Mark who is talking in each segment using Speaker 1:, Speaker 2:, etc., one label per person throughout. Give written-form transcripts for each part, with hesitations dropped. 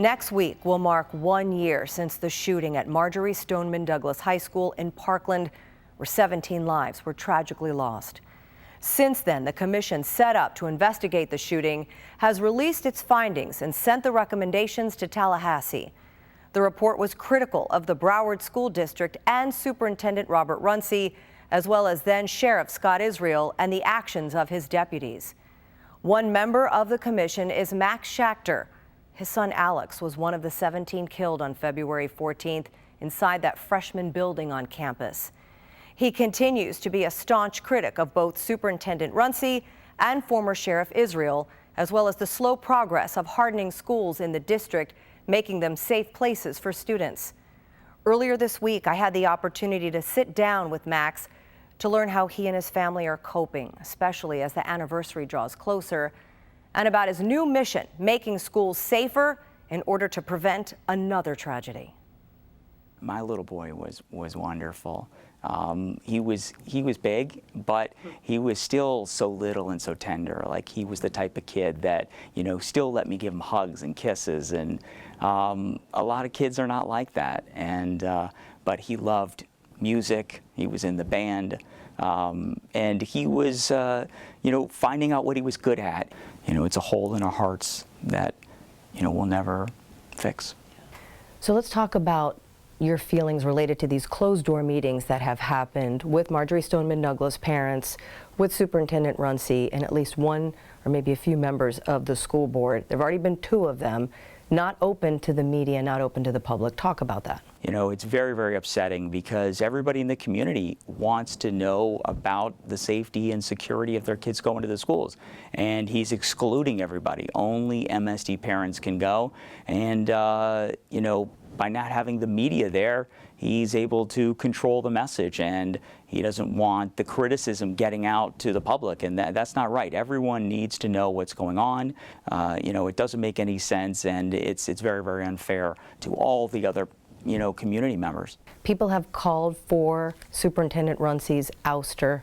Speaker 1: Next week will mark 1 year since the shooting at Marjory Stoneman Douglas High School in Parkland, where 17 lives were tragically lost. Since then, the commission set up to investigate the shooting has released its findings and sent the recommendations to Tallahassee. The report was critical of the Broward School District and Superintendent Robert Runcie, as well as then Sheriff Scott Israel and the actions of his deputies. One member of the commission is Max Schachter. His son Alex was one of the 17 killed on February 14th inside that freshman building on campus. He continues to be a staunch critic of both Superintendent Runcie and former Sheriff Israel, as well as the slow progress of hardening schools in the district, making them safe places for students. Earlier this week, I had the opportunity to sit down with Max to learn how he and his family are coping, especially as the anniversary draws closer, and about his new mission, making schools safer in order to prevent another tragedy.
Speaker 2: My little boy was wonderful. He was big, but he was still so little and so tender. Like, he was the type of kid that, still let me give him hugs and kisses. And a lot of kids are not like that. And but he loved music. He was in the band, and he was, finding out what he was good at. It's a hole in our hearts that, we'll never fix.
Speaker 1: So let's talk about your feelings related to these closed-door meetings that have happened with Marjory Stoneman Douglas parents, with Superintendent Runcie, and at least one or maybe a few members of the school board. There have already been 2 of them, not open to the media, not open to the public. Talk about that.
Speaker 2: It's very, very upsetting because everybody in the community wants to know about the safety and security of their kids going to the schools. And he's excluding everybody. Only MSD parents can go. And, by not having the media there, he's able to control the message, and he doesn't want the criticism getting out to the public, and that's not right. Everyone needs to know what's going on. It doesn't make any sense, and it's very, very unfair to all the other community members.
Speaker 1: People have called for Superintendent Runcie's ouster.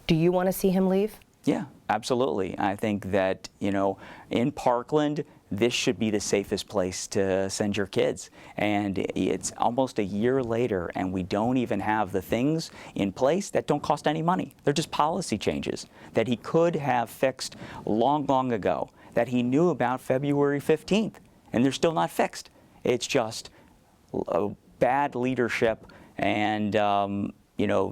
Speaker 1: Do you want to see him leave?
Speaker 2: Yeah, absolutely. I think that, in Parkland, this should be the safest place to send your kids. And it's almost a year later, and we don't even have the things in place that don't cost any money. They're just policy changes that he could have fixed long, long ago, that he knew about February 15th, and they're still not fixed. It's just bad leadership, and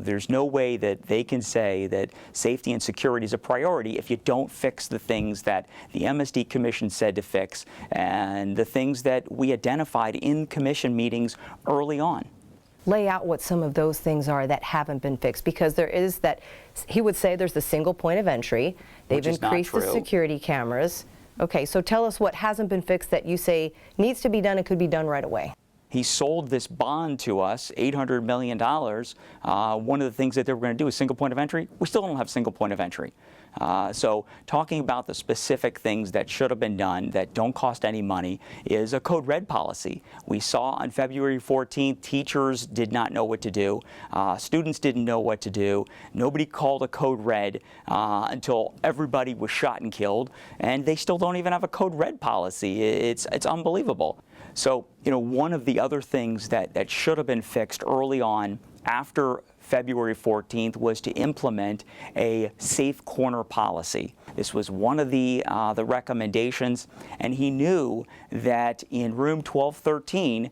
Speaker 2: there's no way that they can say that safety and security is a priority if you don't fix the things that the MSD Commission said to fix and the things that we identified in commission meetings early on.
Speaker 1: Lay out what some of those things are that haven't been fixed, because there is that, he would say there's the single point of entry. They've increased the security cameras. Okay, so tell us what hasn't been fixed that you say needs to be done and could be done right away.
Speaker 2: He sold this bond to us, $800 million. One of the things that they were going to do is single point of entry. We still don't have single point of entry. So talking about the specific things that should have been done that don't cost any money is a code red policy. We saw on February 14th, teachers did not know what to do. Students didn't know what to do. Nobody called a code red until everybody was shot and killed. And they still don't even have a code red policy. It's unbelievable. So, one of the other things that should have been fixed early on after February 14th was to implement a safe corner policy. This was one of the recommendations, and he knew that in room 1213,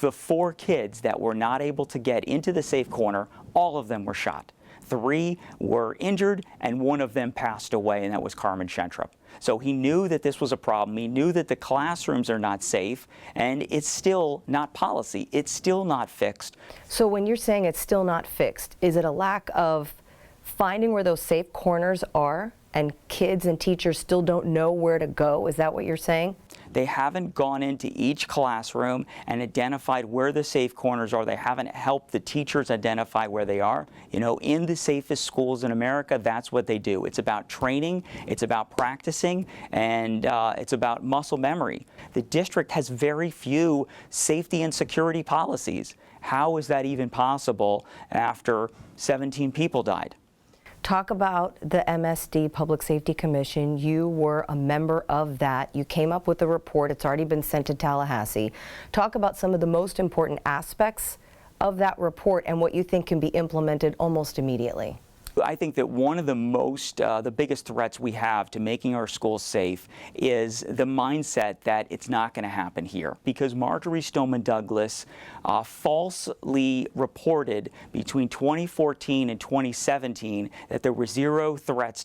Speaker 2: the 4 kids that were not able to get into the safe corner, all of them were shot. 3 were injured, and 1 of them passed away, and that was Carmen Schentrup. So he knew that this was a problem. He knew that the classrooms are not safe, and it's still not policy. It's still not fixed.
Speaker 1: So when you're saying it's still not fixed, is it a lack of finding where those safe corners are, and kids and teachers still don't know where to go? Is that what you're saying?
Speaker 2: They haven't gone into each classroom and identified where the safe corners are. They haven't helped the teachers identify where they are. In the safest schools in America, that's what they do. It's about training, it's about practicing, and it's about muscle memory. The district has very few safety and security policies. How is that even possible after 17 people died?
Speaker 1: Talk about the MSD Public Safety Commission. You were a member of that. You came up with a report. It's already been sent to Tallahassee. Talk about some of the most important aspects of that report and what you think can be implemented almost immediately.
Speaker 2: I think that one of the biggest threats we have to making our schools safe is the mindset that it's not going to happen here, because Marjory Stoneman Douglas falsely reported between 2014 and 2017 that there were zero threats,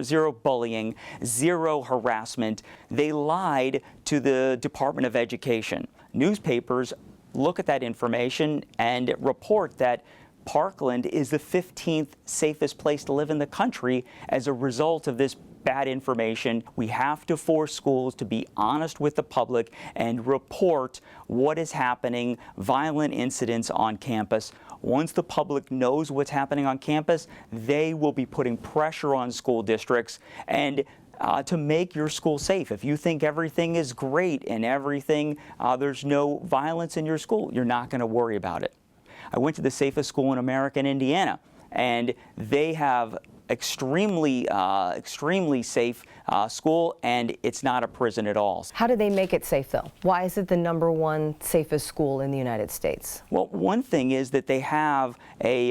Speaker 2: zero bullying, zero harassment. They lied to the Department of Education. Newspapers look at that information and report that Parkland is the 15th safest place to live in the country as a result of this bad information. We have to force schools to be honest with the public and report what is happening, violent incidents on campus. Once the public knows what's happening on campus, they will be putting pressure on school districts and to make your school safe. If you think everything is great and there's no violence in your school, you're not going to worry about it. I went to the safest school in America in Indiana, and they have extremely safe school, and it's not a prison at all.
Speaker 1: How do they make it safe, though? Why is it the #1 safest school in the United States?
Speaker 2: Well, one thing is that they have a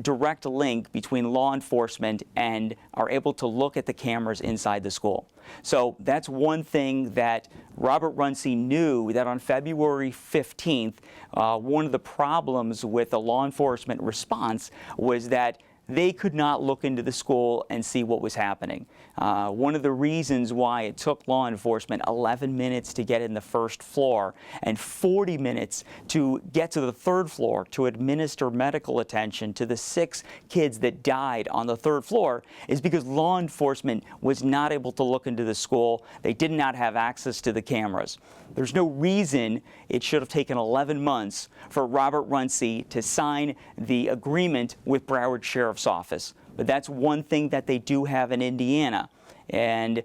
Speaker 2: direct link between law enforcement and are able to look at the cameras inside the school. So that's one thing that Robert Runcie knew, that on February 15th, one of the problems with the law enforcement response was that they could not look into the school and see what was happening. One of the reasons why it took law enforcement 11 minutes to get in the first floor and 40 minutes to get to the third floor to administer medical attention to the 6 kids that died on the third floor is because law enforcement was not able to look into the school. They did not have access to the cameras. There's no reason it should have taken 11 months for Robert Runcie to sign the agreement with Broward Sheriff's Office. But that's one thing that they do have in Indiana. And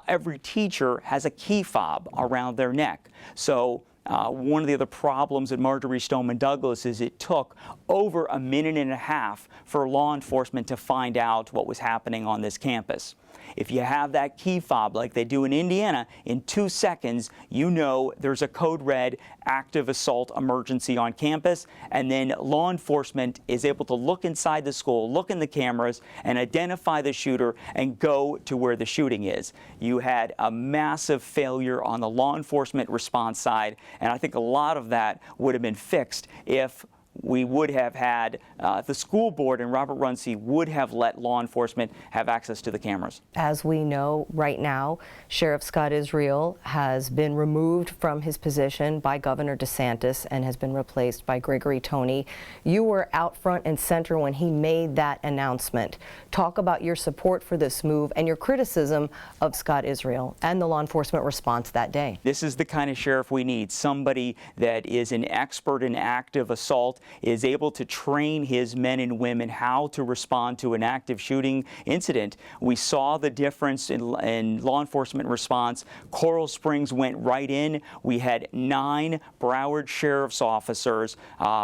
Speaker 2: every teacher has a key fob around their neck. So one of the other problems at Marjory Stoneman Douglas is it took over a minute and a half for law enforcement to find out what was happening on this campus. If you have that key fob like they do in Indiana, in 2 seconds, you know there's a code red active assault emergency on campus, and then law enforcement is able to look inside the school, look in the cameras, and identify the shooter and go to where the shooting is. You had a massive failure on the law enforcement response side, and I think a lot of that would have been fixed if we would have had the school board and Robert Runcie would have let law enforcement have access to the cameras.
Speaker 1: As we know right now, Sheriff Scott Israel has been removed from his position by Governor DeSantis and has been replaced by Gregory Tony. You were out front and center when he made that announcement. Talk about your support for this move and your criticism of Scott Israel and the law enforcement response that day.
Speaker 2: This is the kind of sheriff we need, somebody that is an expert in active assault, is able to train his men and women how to respond to an active shooting incident. We saw the difference in law enforcement response. Coral Springs went right in. We had 9 Broward Sheriff's officers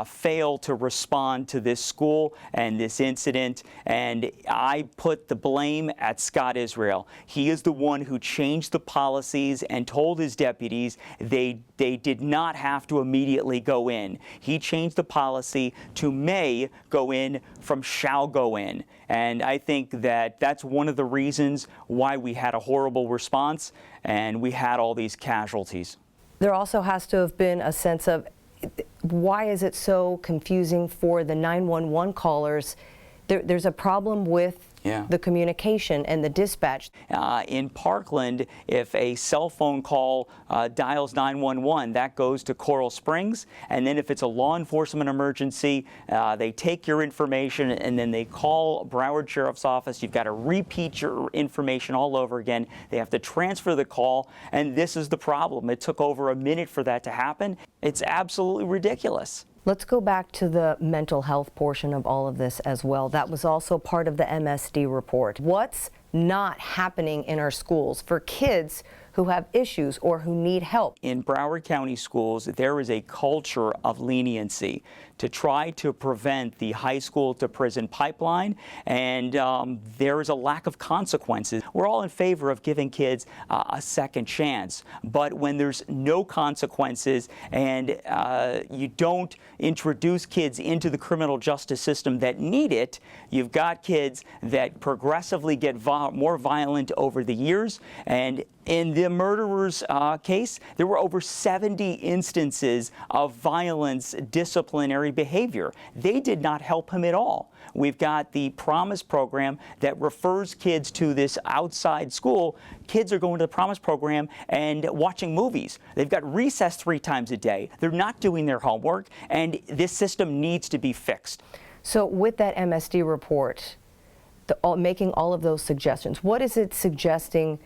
Speaker 2: fail to respond to this school and this incident, and I put the blame at Scott Israel. He is the one who changed the policies and told his deputies they did not have to immediately go in. He changed the policy to may go in from shall go in. And I think that that's one of the reasons why we had a horrible response and we had all these casualties.
Speaker 1: There also has to have been a sense of why is it so confusing for the 911 callers? There's a problem with the communication and the dispatch.
Speaker 2: In Parkland, if a cell phone call dials 911, that goes to Coral Springs. And then if it's a law enforcement emergency, they take your information and then they call Broward Sheriff's Office. You've got to repeat your information all over again. They have to transfer the call. And this is the problem. It took over a minute for that to happen. It's absolutely ridiculous.
Speaker 1: Let's go back to the mental health portion of all of this as well. That was also part of the MSD report. What's not happening in our schools for kids who have issues or who need help.
Speaker 2: In Broward County schools, there is a culture of leniency to try to prevent the high school to prison pipeline, and there is a lack of consequences. We're all in favor of giving kids a second chance, but when there's no consequences and you don't introduce kids into the criminal justice system that need it, you've got kids that progressively get more violent over the years. And in the murderer's case, there were over 70 instances of violence, disciplinary behavior. They did not help him at all. We've got the Promise program that refers kids to this outside school. Kids are going to the Promise program and watching movies. They've got recess 3 times a day. They're not doing their homework, and this system needs to be fixed.
Speaker 1: So with that MSD report, making all of those suggestions, what is it suggesting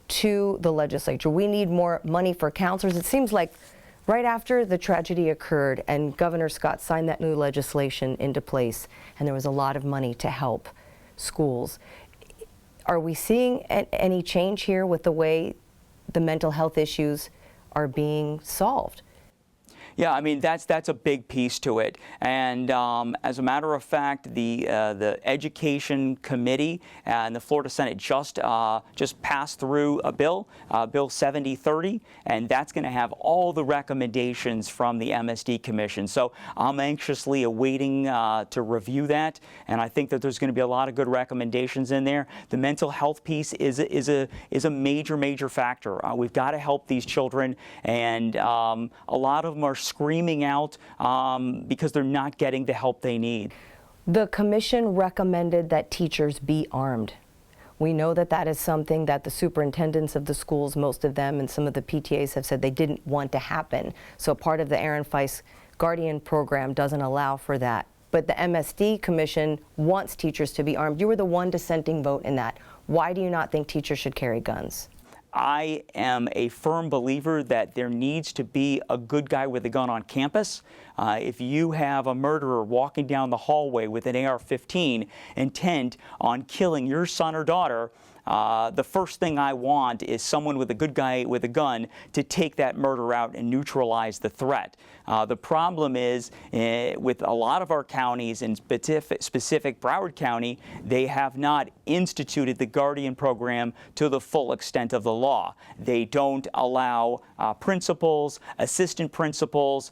Speaker 1: to the legislature? We need more money for counselors. It seems like right after the tragedy occurred and Governor Scott signed that new legislation into place, and there was a lot of money to help schools. Are we seeing any change here with the way the mental health issues are being solved?
Speaker 2: Yeah, I mean, that's a big piece to it. And as a matter of fact, the Education Committee and the Florida Senate just passed through a bill, Bill 7030, and that's going to have all the recommendations from the MSD Commission. So I'm anxiously awaiting to review that, and I think that there's going to be a lot of good recommendations in there. The mental health piece is a major factor. We've got to help these children, and a lot of them are screaming out because they're not getting the help they need.
Speaker 1: The commission recommended that teachers be armed. We know that that is something that the superintendents of the schools, most of them, and some of the PTAs have said they didn't want to happen. So part of the Aaron Feist Guardian program doesn't allow for that. But the MSD Commission wants teachers to be armed. You were the one dissenting vote in that. Why do you not think teachers should carry guns?
Speaker 2: I am a firm believer that there needs to be a good guy with a gun on campus. If you have a murderer walking down the hallway with an AR-15 intent on killing your son or daughter, the first thing I want is someone with a good guy with a gun to take that murder out and neutralize the threat. The problem is with a lot of our counties, in specific Broward County, they have not instituted the Guardian program to the full extent of the law. They don't allow principals, assistant principals,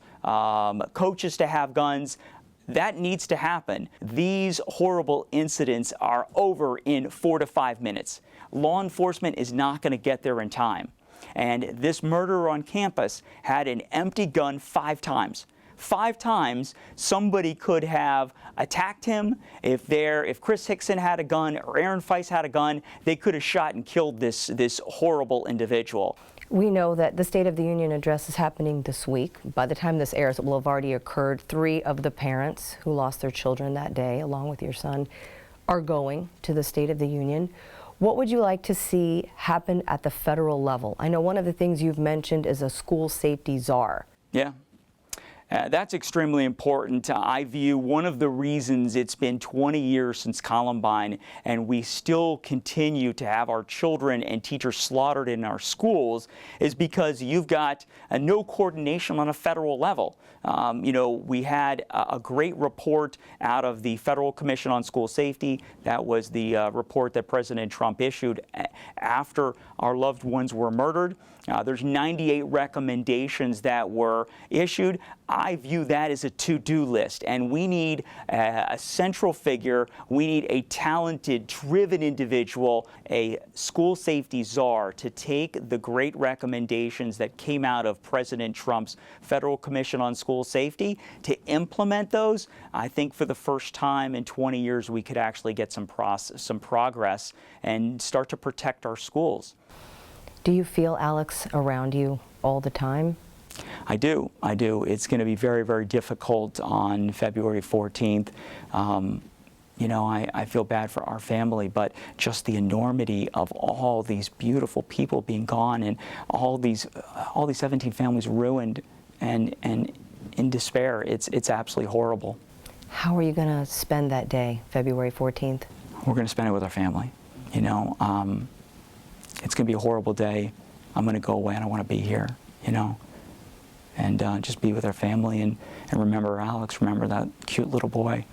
Speaker 2: coaches to have guns. That needs to happen. These horrible incidents are over in 4 to 5 minutes. Law enforcement is not going to get there in time. And this murderer on campus had an empty gun 5 times. 5 times somebody could have attacked him. If Chris Hickson had a gun or Aaron Feist had a gun, they could have shot and killed this horrible individual.
Speaker 1: We know that the State of the Union address is happening this week. By the time this airs, it will have already occurred. 3 of the parents who lost their children that day, along with your son, are going to the State of the Union. What would you like to see happen at the federal level? I know one of the things you've mentioned is a school safety czar.
Speaker 2: Yeah. That's extremely important. I view one of the reasons it's been 20 years since Columbine and we still continue to have our children and teachers slaughtered in our schools is because you've got no coordination on a federal level. We had a great report out of the Federal Commission on School Safety. That was the report that President Trump issued after our loved ones were murdered. There's 98 recommendations that were issued. I view that as a to-do list, and we need a central figure. We need a talented, driven individual, a school safety czar, to take the great recommendations that came out of President Trump's Federal Commission on School Safety to implement those. I think for the first time in 20 years, we could actually get some progress and start to protect our schools.
Speaker 1: Do you feel Alex around you all the time?
Speaker 2: I do. It's going to be very, very difficult on February 14th. I feel bad for our family, but just the enormity of all these beautiful people being gone and all these 17 families ruined and in despair, it's absolutely horrible.
Speaker 1: How are you going to spend that day, February 14th?
Speaker 2: We're going to spend it with our family. you know, it's going to be a horrible day. I'm going to go away and I want to be here, you know, and just be with our family and remember Alex, remember that cute little boy.